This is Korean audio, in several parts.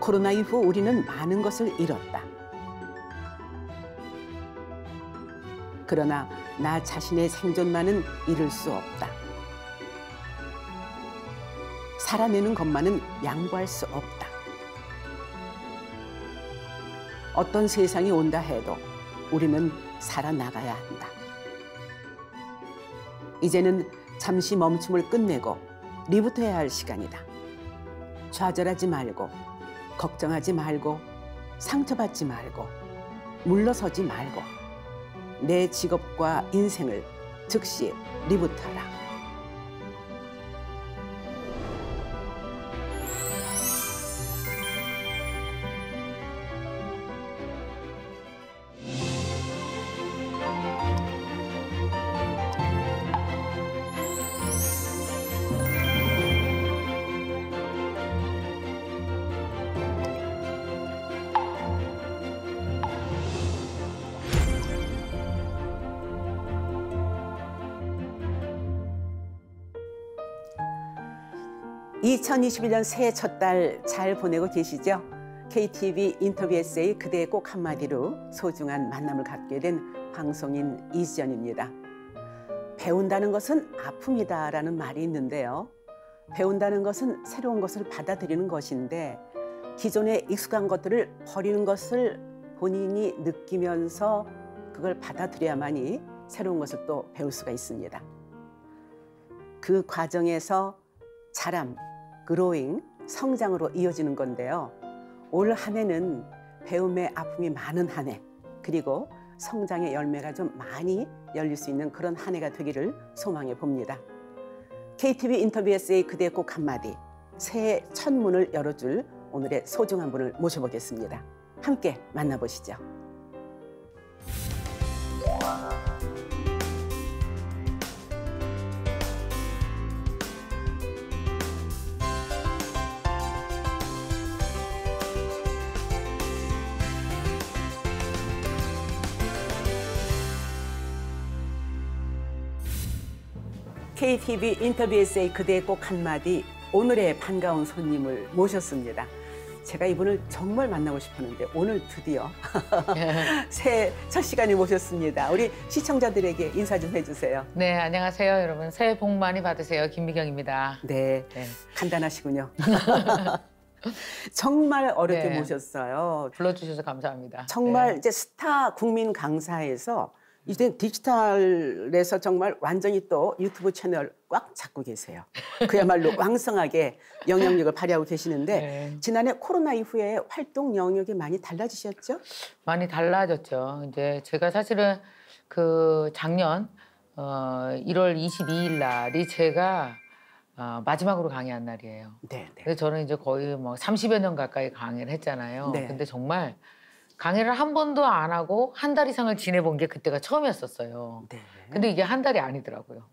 코로나 이후 우리는 많은 것을 잃었다. 그러나 나 자신의 생존만은 잃을 수 없다. 살아내는 것만은 양보할 수 없다. 어떤 세상이 온다 해도 우리는 살아나가야 한다. 이제는 잠시 멈춤을 끝내고 리부트해야 할 시간이다. 좌절하지 말고, 걱정하지 말고, 상처받지 말고, 물러서지 말고 내 직업과 인생을 즉시 리부트하라. (2021년) 새해 첫 달 잘 보내고 계시죠? KTV 인터뷰 에세이 그대의 꼭 한마디로 소중한 만남을 갖게 된 방송인 이지연입니다. 배운다는 것은 아픔이다라는 말이 있는데요. 배운다는 것은 새로운 것을 받아들이는 것인데 기존에 익숙한 것들을 버리는 것을 본인이 느끼면서 그걸 받아들여야만이 새로운 것을 또 배울 수가 있습니다. 그 과정에서 자람, 그로잉, 성장으로 이어지는 건데요. 올 한 해는 배움의 아픔이 많은 한 해, 그리고 성장의 열매가 좀 많이 열릴 수 있는 그런 한 해가 되기를 소망해 봅니다. KTV 인터뷰 에세이 그대의 꼭 한마디, 새해 첫 문을 열어줄 오늘의 소중한 분을 모셔보겠습니다. 함께 만나보시죠. KTV 인터뷰 에세이 그대의 꼭 한마디, 오늘의 반가운 손님을 모셨습니다. 제가 이분을 정말 만나고 싶었는데 오늘 드디어 새해 첫 시간에 모셨습니다. 우리 시청자들에게 인사 좀 해주세요. 네, 안녕하세요 여러분. 새해 복 많이 받으세요. 김미경입니다. 네, 간단하시군요. 정말 어렵게 네. 모셨어요. 불러주셔서 감사합니다. 정말 네. 이제 스타 국민 강사에서 이제 디지털에서 정말 완전히 또 유튜브 채널 꽉 잡고 계세요. 그야말로 왕성하게 영향력을 발휘하고 계시는데 네. 지난해 코로나 이후에 활동 영역이 많이 달라지셨죠? 많이 달라졌죠. 이제 제가 사실은 그 작년 1월 22일 날이 제가 마지막으로 강의한 날이에요. 네. 그래서 저는 이제 거의 뭐 30여 년 가까이 강의를 했잖아요. 네. 근데 정말 강의를 한 번도 안 하고 한 달 이상을 지내본 게 그때가 처음이었었어요. 네. 근데 이게 한 달이 아니더라고요.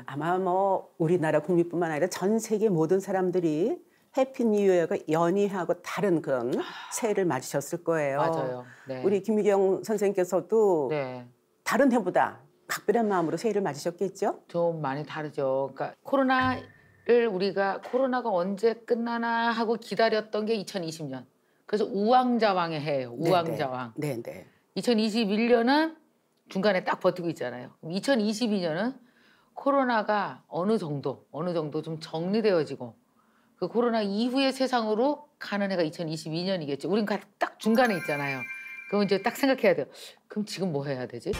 아마 뭐 우리나라 국민뿐만 아니라 전 세계 모든 사람들이 해피 뉴 이어가 연이하고 다른 그런 새해를 맞으셨을 거예요. 맞아요. 네. 우리 김미경 선생님께서도 네. 다른 해보다 각별한 마음으로 새해를 맞으셨겠죠? 좀 많이 다르죠. 그러니까 코로나를 우리가 코로나가 언제 끝나나 하고 기다렸던 게 2020년. 그래서 우왕좌왕의 해예요. 우왕좌왕. 네네. 2021년은 중간에 딱 버티고 있잖아요. 2022년은 코로나가 어느 정도 좀 정리되어지고 그 코로나 이후의 세상으로 가는 해가 2022년이겠죠. 우린 딱 중간에 있잖아요. 그럼 이제 딱 생각해야 돼요. 그럼 지금 뭐 해야 되지?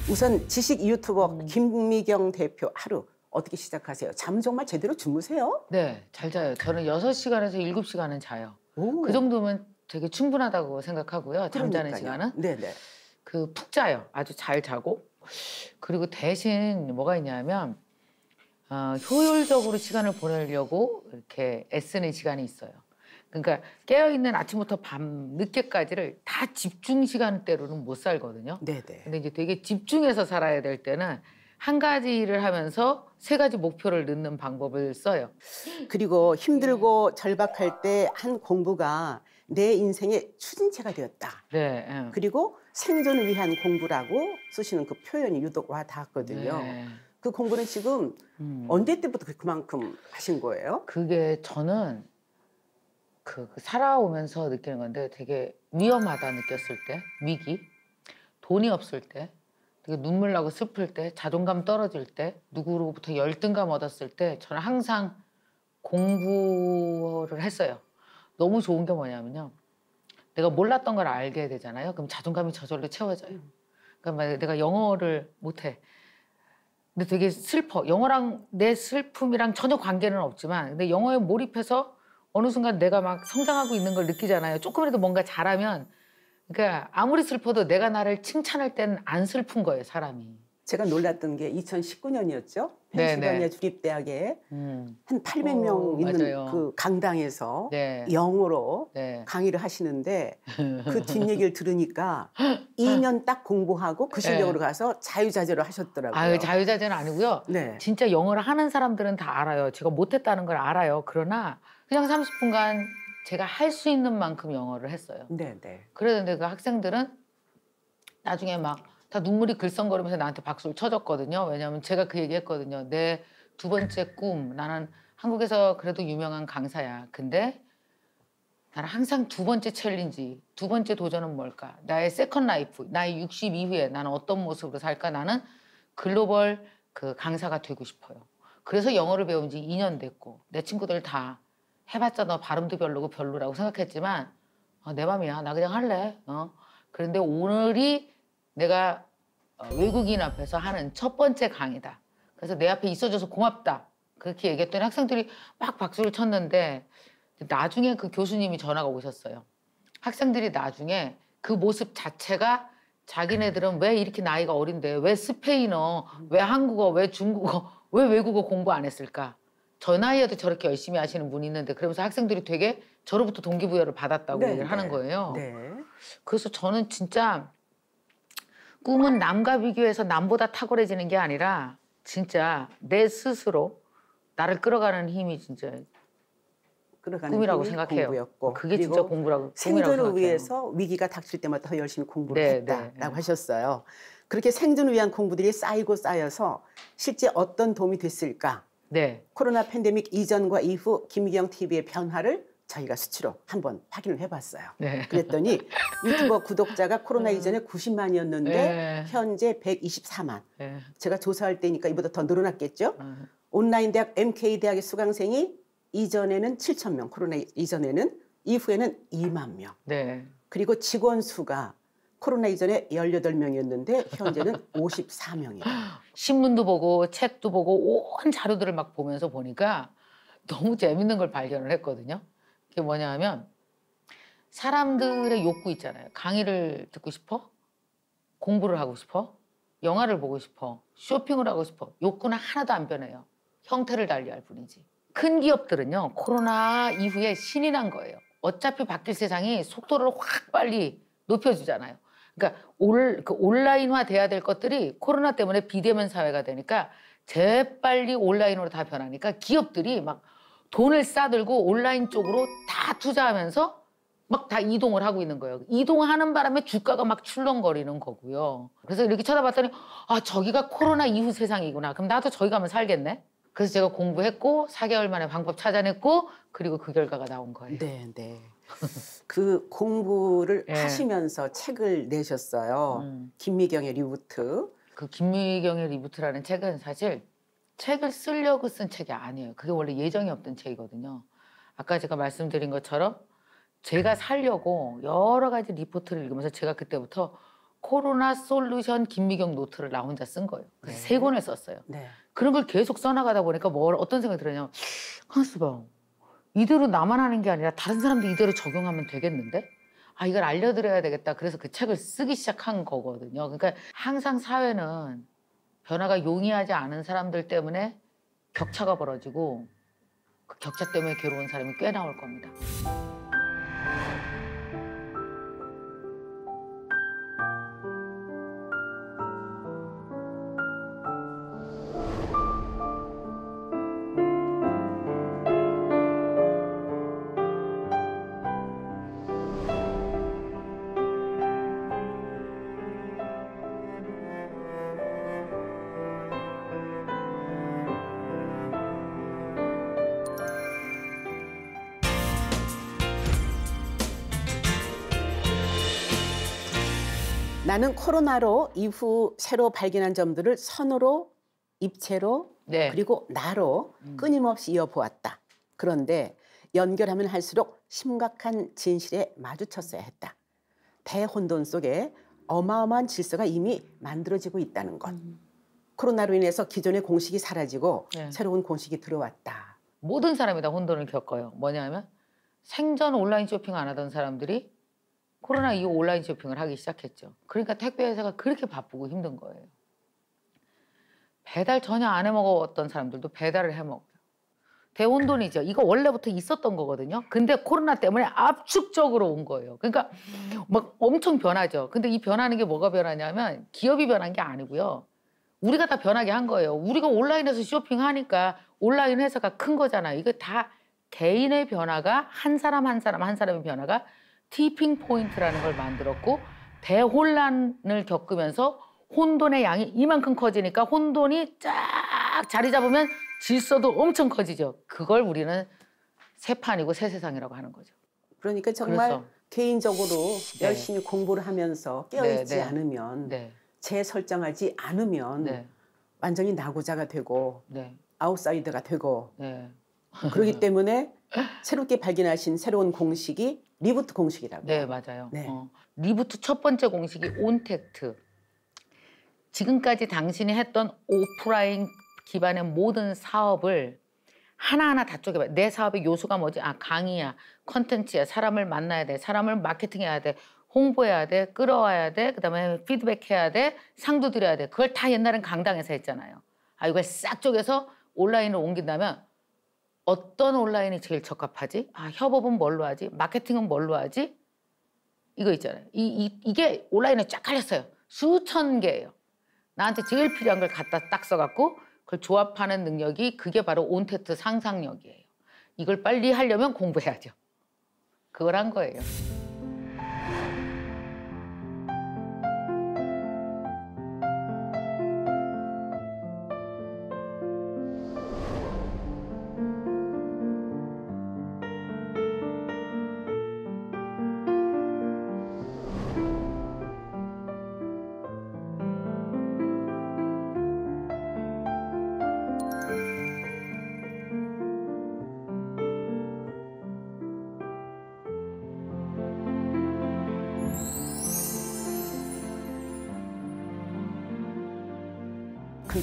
우선 지식 유튜버 김미경 대표 하루 어떻게 시작하세요? 잠 정말 제대로 주무세요? 네, 잘 자요. 저는 6시간에서 7시간은 자요. 오. 그 정도면 되게 충분하다고 생각하고요. 잠자는 그러니까요. 시간은. 네네. 그 푹 자요. 아주 잘 자고. 그리고 대신 뭐가 있냐면 효율적으로 시간을 보내려고 이렇게 애쓰는 시간이 있어요. 그러니까 깨어있는 아침부터 밤 늦게까지를 다 집중 시간대로는 못 살거든요. 네네. 근데 이제 되게 집중해서 살아야 될 때는 한 가지 일을 하면서 3가지 목표를 넣는 방법을 써요. 그리고 힘들고 절박할 때 한 공부가 내 인생의 추진체가 되었다. 네. 그리고 생존을 위한 공부라고 쓰시는 그 표현이 유독 와 닿았거든요. 네. 그 공부는 지금 언제 때부터 그만큼 하신 거예요? 그게 저는 살아오면서 느끼는 건데 되게 위험하다 느꼈을 때, 위기, 돈이 없을 때, 되게 눈물 나고 슬플 때, 자존감 떨어질 때, 누구로부터 열등감 얻었을 때 저는 항상 공부를 했어요. 너무 좋은 게 뭐냐면요. 내가 몰랐던 걸 알게 되잖아요. 그럼 자존감이 저절로 채워져요. 그러니까 내가 영어를 못해. 근데 되게 슬퍼. 영어랑 내 슬픔이랑 전혀 관계는 없지만 근데 영어에 몰입해서 어느 순간 내가 막 성장하고 있는 걸 느끼잖아요. 조금이라도 뭔가 잘하면 그러니까 아무리 슬퍼도 내가 나를 칭찬할 때는 안 슬픈 거예요, 사람이. 제가 놀랐던 게 2019년이었죠. 네네. 펜실바니아 주립대학에 한 800명 있는 맞아요. 그 강당에서 네. 영어로 네. 강의를 하시는데 그 뒷얘기를 들으니까 2년 딱 공부하고 그 실력으로 가서 자유자재로 하셨더라고요. 아유, 자유자재는 아니고요. 네. 진짜 영어를 하는 사람들은 다 알아요. 제가 못했다는 걸 알아요. 그러나 그냥 30분간 제가 할 수 있는 만큼 영어를 했어요. 네, 네. 그랬는데 그 학생들은 나중에 막 다 눈물이 글썽거리면서 나한테 박수를 쳐줬거든요. 왜냐하면 제가 그 얘기했거든요. 내 두 번째 꿈, 나는 한국에서 그래도 유명한 강사야. 근데 나는 항상 두 번째 챌린지, 두 번째 도전은 뭘까? 나의 세컨 라이프, 나의 60 이후에 나는 어떤 모습으로 살까? 나는 글로벌 그 강사가 되고 싶어요. 그래서 영어를 배운 지 2년 됐고 내 친구들 다 해봤자 너 발음도 별로고 별로라고 생각했지만 내 맘이야. 나 그냥 할래. 그런데 오늘이 내가 외국인 앞에서 하는 첫 번째 강의다. 그래서 내 앞에 있어줘서 고맙다. 그렇게 얘기했더니 학생들이 막 박수를 쳤는데 나중에 그 교수님이 전화가 오셨어요. 학생들이 나중에 그 모습 자체가 자기네들은 왜 이렇게 나이가 어린데 왜 스페인어, 왜 한국어, 왜 중국어, 왜 외국어 공부 안 했을까? 저 나이에도 저렇게 열심히 하시는 분이 있는데 그러면서 학생들이 되게 저로부터 동기부여를 받았다고 네, 얘기를 하는 네. 거예요. 네. 그래서 저는 진짜 꿈은 남과 비교해서 남보다 탁월해지는 게 아니라 진짜 내 스스로 나를 끌어가는 힘이 진짜 끌어가는 꿈이라고 힘이 생각해요. 공부였고, 그게 그리고 진짜 꿈이라고 생존을 생각해요. 위해서 위기가 닥칠 때마다 더 열심히 공부를 네, 했다라고 네. 하셨어요. 그렇게 생존을 위한 공부들이 쌓이고 쌓여서 실제 어떤 도움이 됐을까? 네. 코로나 팬데믹 이전과 이후 김미경 TV의 변화를 저희가 수치로 한번 확인을 해봤어요. 네. 그랬더니 유튜버 구독자가 코로나 이전에 90만이었는데 네. 현재 124만. 네. 제가 조사할 때니까 이보다 더 늘어났겠죠? 음. 온라인 대학 MK대학의 수강생이 이전에는 7천 명, 코로나 이전에는, 이후에는 2만 명. 네. 그리고 직원 수가 코로나 이전에 18명이었는데 현재는 54명이에요. 신문도 보고 책도 보고 온 자료들을 막 보면서 보니까 너무 재밌는 걸 발견을 했거든요. 그게 뭐냐 하면 사람들의 욕구 있잖아요. 강의를 듣고 싶어? 공부를 하고 싶어? 영화를 보고 싶어? 쇼핑을 하고 싶어? 욕구는 하나도 안 변해요. 형태를 달리할 뿐이지. 큰 기업들은요. 코로나 이후에 신이 난 거예요. 어차피 바뀔 세상이 속도를 확 빨리 높여주잖아요. 그러니까 온라인화 돼야 될 것들이 코로나 때문에 비대면 사회가 되니까 재빨리 온라인으로 다 변하니까 기업들이 막 돈을 싸들고 온라인 쪽으로 다 투자하면서 막 다 이동을 하고 있는 거예요. 이동하는 바람에 주가가 막 출렁거리는 거고요. 그래서 이렇게 쳐다봤더니 저기가 코로나 이후 세상이구나. 그럼 나도 저기 가면 살겠네. 그래서 제가 공부했고 4개월 만에 방법 찾아냈고 그리고 그 결과가 나온 거예요. 네, 네. 그 공부를 네. 하시면서 책을 내셨어요. 김미경의 리부트. 그 김미경의 리부트라는 책은 사실 책을 쓰려고 쓴 책이 아니에요. 그게 원래 예정이 없던 책이거든요. 아까 제가 말씀드린 것처럼 제가 살려고 여러 가지 리포트를 읽으면서 제가 그때부터 코로나 솔루션 김미경 노트를 나 혼자 쓴 거예요. 그래서 네. 3권을 썼어요. 네. 그런 걸 계속 써나가다 보니까 어떤 생각이 들었냐면 가만있어 봐. 이대로 나만 하는 게 아니라 다른 사람도 이대로 적용하면 되겠는데? 이걸 알려드려야 되겠다. 그래서 그 책을 쓰기 시작한 거거든요. 그러니까 항상 사회는 변화가 용이하지 않은 사람들 때문에 격차가 벌어지고 그 격차 때문에 괴로운 사람이 꽤 나올 겁니다. 나는 코로나로 이후 새로 발견한 점들을 선으로, 입체로, 네. 그리고 나로 끊임없이 이어보았다. 그런데 연결하면 할수록 심각한 진실에 마주쳤어야 했다. 대혼돈 속에 어마어마한 질서가 이미 만들어지고 있다는 것. 코로나로 인해서 기존의 공식이 사라지고 네. 새로운 공식이 들어왔다. 모든 사람이 다 혼돈을 겪어요. 뭐냐면 생전 온라인 쇼핑 안 하던 사람들이 코로나 이후 온라인 쇼핑을 하기 시작했죠. 그러니까 택배 회사가 그렇게 바쁘고 힘든 거예요. 배달 전혀 안 해먹었던 사람들도 배달을 해먹어요. 대혼돈이죠. 이거 원래부터 있었던 거거든요. 근데 코로나 때문에 압축적으로 온 거예요. 그러니까 막 엄청 변하죠. 근데 이 변하는 게 뭐가 변하냐면 기업이 변한 게 아니고요. 우리가 다 변하게 한 거예요. 우리가 온라인에서 쇼핑하니까 온라인 회사가 큰 거잖아요. 이거 다 개인의 변화가 한 사람 한 사람의 변화가 티핑 포인트라는 걸 만들었고 대혼란을 겪으면서 혼돈의 양이 이만큼 커지니까 혼돈이 쫙 자리 잡으면 질서도 엄청 커지죠. 그걸 우리는 새 판이고 새 세상이라고 하는 거죠. 그러니까 정말 그래서, 개인적으로 네. 열심히 공부를 하면서 깨어있지 네, 네. 않으면 네, 재설정하지 않으면 네, 완전히 낙오자가 되고 네, 아웃사이더가 되고 네. 그렇기 때문에 새롭게 발견하신 새로운 공식이 리부트 공식이라고요. 네, 맞아요. 네. 리부트 첫 번째 공식이 온택트. 지금까지 당신이 했던 오프라인 기반의 모든 사업을 하나하나 다 쪼개봐. 내 사업의 요소가 뭐지? 아, 강의야, 컨텐츠야, 사람을 만나야 돼, 사람을 마케팅해야 돼, 홍보해야 돼, 끌어와야 돼, 그다음에 피드백해야 돼, 상도 드려야 돼. 그걸 다 옛날엔 강당에서 했잖아요. 아, 이걸 싹 쪼개서 온라인으로 옮긴다면 어떤 온라인이 제일 적합하지? 아, 협업은 뭘로 하지? 마케팅은 뭘로 하지? 이거 있잖아요. 이게 온라인에 쫙 깔렸어요. 수천 개예요. 나한테 제일 필요한 걸 갖다 딱 써갖고 그걸 조합하는 능력이 그게 바로 온택트 상상력이에요. 이걸 빨리 하려면 공부해야죠. 그걸 한 거예요.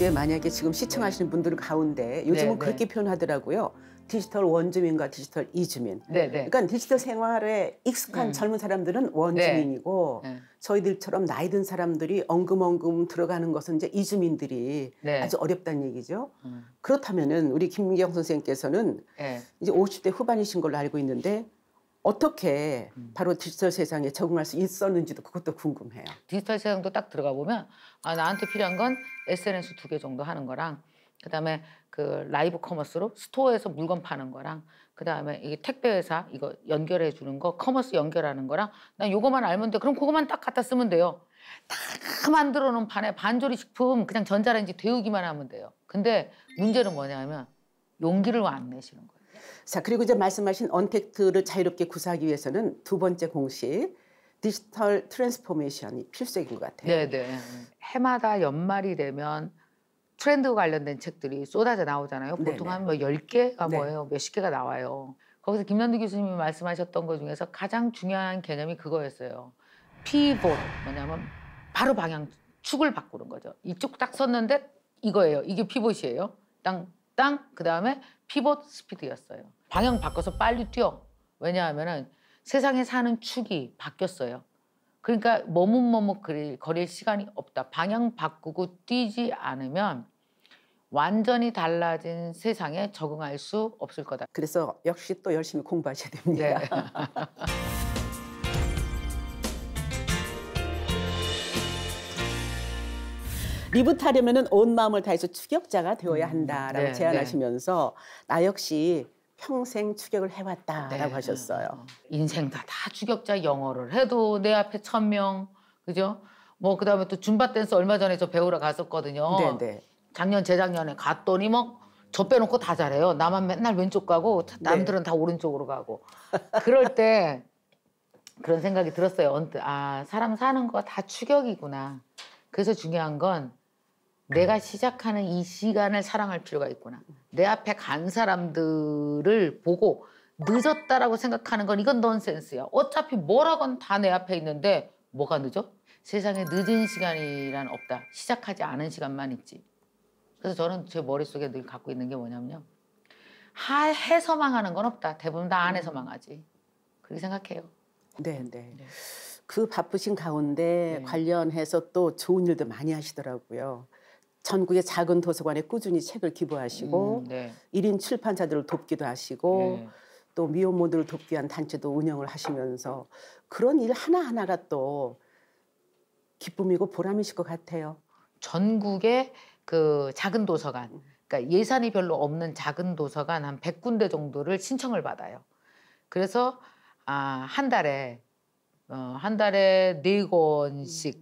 근데 만약에 지금 시청하시는 분들 가운데 요즘은 네, 그렇게 네. 표현하더라고요. 디지털 원주민과 디지털 이주민. 네, 네. 그러니까 디지털 생활에 익숙한 젊은 사람들은 원주민이고 네. 저희들처럼 나이 든 사람들이 엉금엉금 들어가는 것은 이제 이주민들이 네. 아주 어렵다는 얘기죠. 그렇다면은 우리 김미경 선생님께서는 네. 이제 50대 후반이신 걸로 알고 있는데 어떻게 바로 디지털 세상에 적응할 수 있었는지도 그것도 궁금해요. 디지털 세상도 딱 들어가 보면 아, 나한테 필요한 건 SNS 2개 정도 하는 거랑 그다음에 그 라이브 커머스로 스토어에서 물건 파는 거랑 그다음에 이게 택배 회사 이거 연결해 주는 거 커머스 연결하는 거랑 난 요거만 알면 돼. 그럼 그거만 딱 갖다 쓰면 돼요. 다 만들어 놓은 판에 반조리 식품 그냥 전자레인지 데우기만 하면 돼요. 근데 문제는 뭐냐면 용기를 안 내시는 거예요. 자, 그리고 이제 말씀하신 언택트를 자유롭게 구사하기 위해서는 두 번째 공식 디지털 트랜스포메이션이 필수적인 것 같아요. 네네. 해마다 연말이 되면 트렌드 관련된 책들이 쏟아져 나오잖아요. 보통 네네. 한 뭐 10개가 네. 뭐예요. 몇십 개가 나와요. 거기서 김남두 교수님이 말씀하셨던 것 중에서 가장 중요한 개념이 그거였어요. 피봇, 뭐냐면 바로 방향, 축을 바꾸는 거죠. 이쪽 딱 섰는데 이거예요. 이게 피봇이에요. 땅, 그다음에 피봇 스피드였어요. 방향 바꿔서 빨리 뛰어. 왜냐하면은 세상에 사는 축이 바뀌었어요. 그러니까 머뭇머뭇 거릴 시간이 없다. 방향 바꾸고 뛰지 않으면 완전히 달라진 세상에 적응할 수 없을 거다. 그래서 역시 또 열심히 공부하셔야 됩니다. 네. 리부트하려면 온 마음을 다해서 추격자가 되어야 한다라고 네, 제안하시면서 나 역시 평생 추격을 해왔다라고 네. 하셨어요. 인생 다 추격자. 영어를 해도 내 앞에 1000명, 그죠? 뭐 그다음에 또 줌바 댄스 얼마 전에 저 배우러 갔었거든요. 네네. 작년 재작년에 갔더니 뭐 저 빼놓고 다 잘해요. 나만 맨날 왼쪽 가고 남들은 다 오른쪽으로 가고. 그럴 때 그런 생각이 들었어요. 언뜻. 아, 사람 사는 거 다 추격이구나. 그래서 중요한 건 내가 시작하는 이 시간을 사랑할 필요가 있구나. 내 앞에 간 사람들을 보고 늦었다라고 생각하는 건 이건 넌센스야. 어차피 뭐라건 다 내 앞에 있는데 뭐가 늦어? 세상에 늦은 시간이란 없다. 시작하지 않은 시간만 있지. 그래서 저는 제 머릿속에 늘 갖고 있는 게 뭐냐면요. 해서 망하는 건 없다. 대부분 다 안 해서 망하지. 그렇게 생각해요. 네, 네. 네. 그 바쁘신 가운데 네. 관련해서 또 좋은 일도 많이 하시더라고요. 전국의 작은 도서관에 꾸준히 책을 기부하시고 네. 1인 출판자들을 돕기도 하시고 네. 또 미혼모들을 돕기 위한 단체도 운영을 하시면서 그런 일 하나하나가 또 기쁨이고 보람이실 것 같아요. 전국의 그 작은 도서관, 그러니까 예산이 별로 없는 작은 도서관 한 100군데 정도를 신청을 받아요. 그래서 한 달에 한 달에 4권씩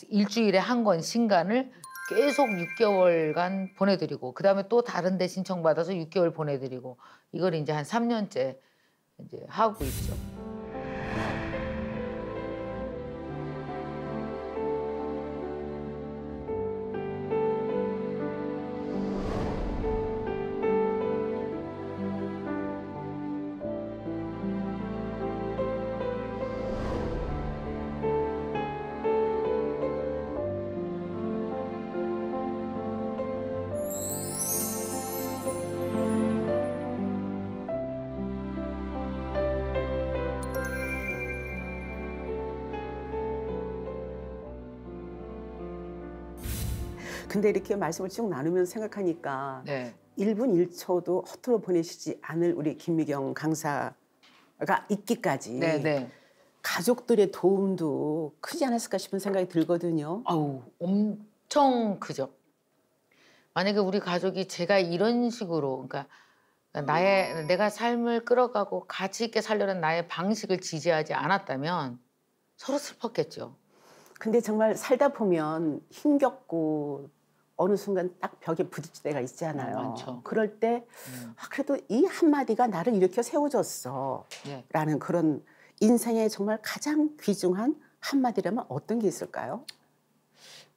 일주일에 한 권 신간을 계속 6개월간 보내드리고 그다음에 또 다른 데 신청받아서 6개월 보내드리고 이걸 이제 한 3년째 이제 하고 있죠. 근데 이렇게 말씀을 쭉 나누면서 생각하니까 네. 1분 1초도 허투루 보내시지 않을 우리 김미경 강사가 있기까지 네, 네. 가족들의 도움도 크지 않았을까 싶은 생각이 들거든요. 아우, 엄청 크죠. 만약에 우리 가족이 제가 이런 식으로 그러니까 내가 삶을 끌어가고 가치 있게 살려는 나의 방식을 지지하지 않았다면 서로 슬펐겠죠. 근데 정말 살다 보면 힘겹고 어느 순간 딱 벽에 부딪힐 때가 있잖아요. 많죠. 그럴 때 그래도 이 한마디가 나를 일으켜 세워줬어 네. 라는 그런 인생의 정말 가장 귀중한 한마디라면 어떤 게 있을까요?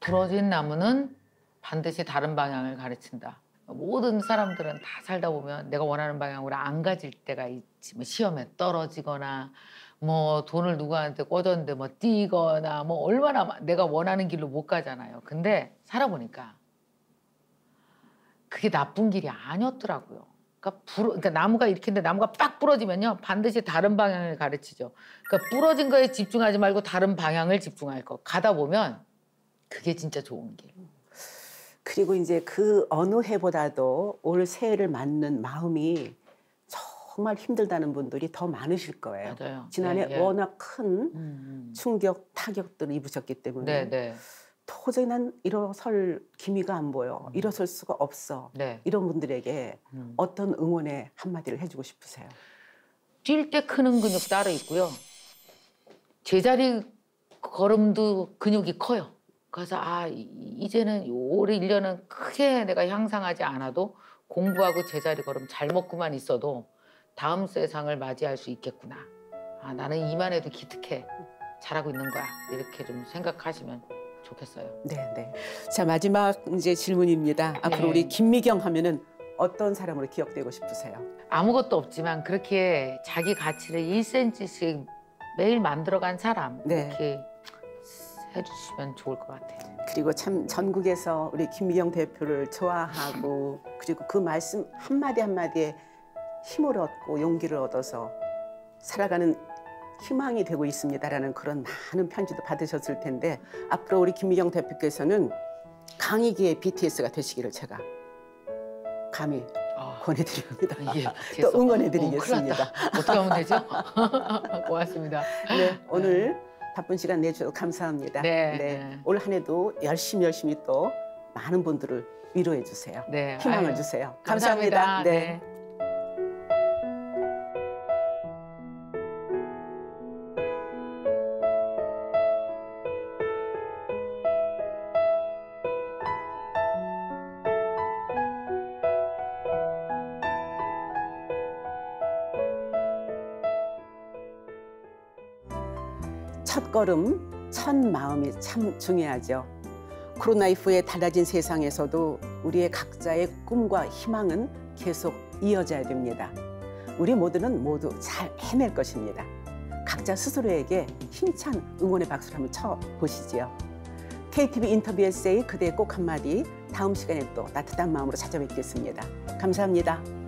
부러진 나무는 반드시 다른 방향을 가르친다. 모든 사람들은 다 살다 보면 내가 원하는 방향으로 안 가질 때가 있지. 뭐 시험에 떨어지거나 뭐 돈을 누구한테 꿔줬는데 뭐 뛰거나 뭐 얼마나 내가 원하는 길로 못 가잖아요. 근데 살아보니까 그게 나쁜 길이 아니었더라고요. 그러니까 나무가 이렇게 있는데 나무가 빡 부러지면요 반드시 다른 방향을 가르치죠. 그러니까 부러진 거에 집중하지 말고 다른 방향을 집중할 거. 가다 보면 그게 진짜 좋은 길. 그리고 이제 그 어느 해보다도 올 새해를 맞는 마음이 정말 힘들다는 분들이 더 많으실 거예요. 맞아요. 지난해 예, 예. 워낙 큰 충격, 타격들을 입으셨기 때문에 네, 네, 도저히 난 일어설 기미가 안 보여. 일어설 수가 없어. 네. 이런 분들에게 어떤 응원의 한마디를 해주고 싶으세요? 뛸 때 크는 근육 따로 있고요. 제자리 걸음도 근육이 커요. 그래서 이제는 올해 1년은 크게 내가 향상하지 않아도 공부하고 제자리 걸음 잘 먹고만 있어도 다음 세상을 맞이할 수 있겠구나. 나는 이만 해도 기특해. 잘하고 있는 거야. 이렇게 좀 생각하시면 좋겠어요. 네, 네. 자, 마지막 이제 질문입니다. 앞으로 네. 우리 김미경 하면은 어떤 사람으로 기억되고 싶으세요? 아무것도 없지만 그렇게 자기 가치를 1cm씩 매일 만들어간 사람 네. 이렇게 해주시면 좋을 것 같아요. 그리고 참 전국에서 우리 김미경 대표를 좋아하고 그리고 그 말씀 한마디 한마디에 힘을 얻고 용기를 얻어서 살아가는 희망이 되고 있습니다라는 그런 많은 편지도 받으셨을 텐데 앞으로 우리 김미경 대표께서는 강희기의 BTS가 되시기를 제가 감히 권해드립니다. 또 응원해드리겠습니다. 큰일 났다. 어떻게 하면 되죠? 고맙습니다. 네, 오늘 바쁜 시간 내주셔서 감사합니다. 네. 올 한 해도 열심히 또 많은 분들을 위로해 주세요. 네. 희망을 아유, 주세요. 감사합니다. 감사합니다. 네. 네. 첫 걸음, 첫 마음이 참 중요하죠. 코로나 이후에 달라진 세상에서도 우리의 각자의 꿈과 희망은 계속 이어져야 됩니다. 우리 모두는 모두 잘 해낼 것입니다. 각자 스스로에게 힘찬 응원의 박수를 한번 쳐보시지요. KTV 인터뷰 에세이 그대의 꼭 한마디, 다음 시간에 또 따뜻한 마음으로 찾아뵙겠습니다. 감사합니다.